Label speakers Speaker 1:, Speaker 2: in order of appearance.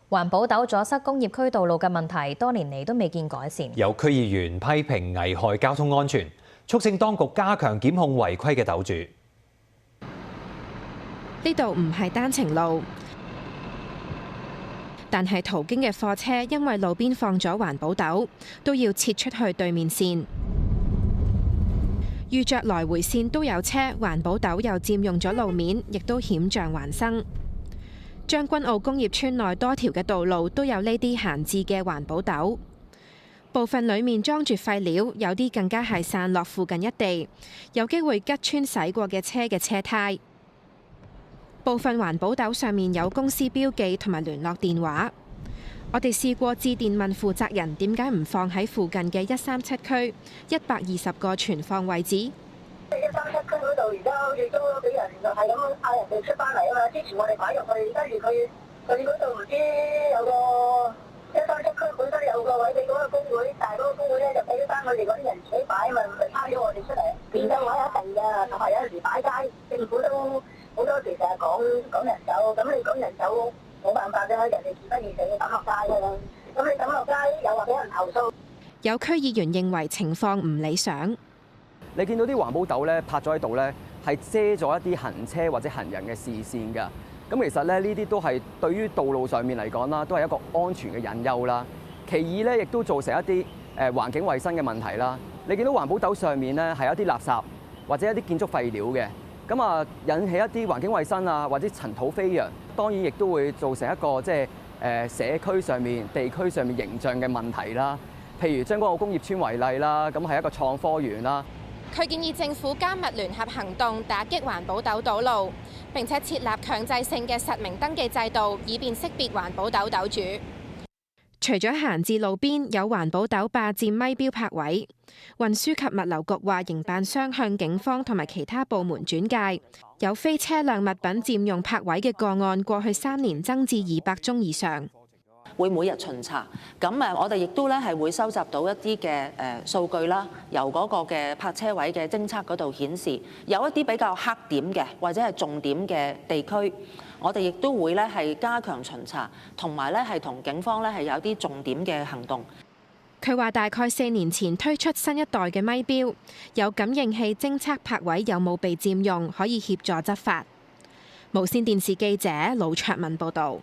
Speaker 1: 環保斗阻塞工業區道路嘅問題，多年嚟都未見改善。
Speaker 2: 有區議員批評危害交通安全，促請當局加強檢控違規嘅斗主。
Speaker 3: 呢度唔係單程路，但係途經嘅貨車因為路邊放咗環保斗，都要切出去對面線。遇着來回線都有車，環保斗又佔用咗路面，亦都險象環生。將軍澳工業村內多條嘅道路都有呢啲閒置嘅環保斗，部分裡面裝住廢料，有啲更加係散落附近一地，有機會吉穿駛過嘅車嘅車胎。部分環保斗上面有公司標記同埋聯絡電話。我哋試過致電問負責人點解唔放喺附近嘅137區120個存放位置。
Speaker 4: 137區嗰度而家好似都俾人就係咁嗌人哋出翻嚟啊嘛！之前我哋擺入去，跟住佢嗰度唔知有個137區本身有個位俾嗰個工會，但係嗰個工會咧就俾翻佢哋嗰啲人自己擺啊嘛，咪拋咗我哋出嚟。變相位一定㗎，同埋有陣時擺街，政府都好多時成日講人手，咁你講人手冇辦法㗎，人哋自不然就要抌落街㗎啦。咁你抌落街又話俾人投訴。
Speaker 3: 有區議員認為情況唔理想。
Speaker 5: 你見到啲環保斗咧泊咗喺度咧，係遮咗一啲行車或者行人嘅視線㗎。咁其實咧呢啲都係對於道路上面嚟講啦，都係一個安全嘅隱憂啦。其二咧，亦都造成一啲環境衞生嘅問題啦。你見到環保斗上面咧係一啲垃圾或者一啲建築廢料嘅，咁啊引起一啲環境衞生啊或者塵土飛揚，當然亦都會造成一個即係社區上面、地區上面形象嘅問題啦。譬如將軍澳工業村為例啦，咁係一個創科園啦。
Speaker 3: 佢建議政府加密聯合行動，打擊環保斗堵路，並且設立強制性嘅實名登記制度，以便識別環保斗斗主。除咗閒置路邊，有環保斗霸佔咪標泊位。運輸及物流局話，營辦商向警方同埋其他部門轉介，有非車輛物品佔用泊位嘅個案，過去3年增至200宗以上。
Speaker 6: 會每日巡查，咁我哋亦都咧係會收集到一啲嘅數據啦，由嗰個嘅泊車位嘅偵測嗰度顯示，有一啲比較黑點嘅或者係重點嘅地區，我哋亦都會咧係加強巡查，同埋咧係同警方咧係有啲重點嘅行動。
Speaker 3: 佢話大概4年前推出新一代嘅咪標，有感應器偵測泊位有冇被佔用，可以協助執法。無線電視記者盧卓文報導。